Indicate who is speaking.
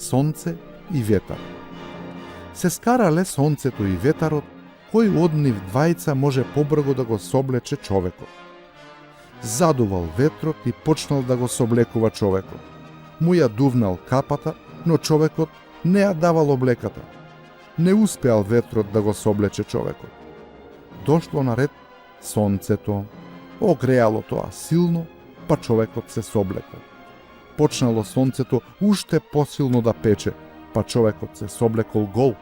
Speaker 1: сонце и ветар. Се скарале сонцето и ветарот, кој од нив двајца може побрзо да го соблече човекот. Задувал ветрот и почнал да го соблекува човекот. Му ја дувнал капата, но човекот не ја давал облеката. Не успеал ветрот да го соблече човекот. Дошло на ред сонцето, огреало тоа силно, па човекот се соблекал. Почнало сонцето уште посилно да пече, па човекот се соблекол гол.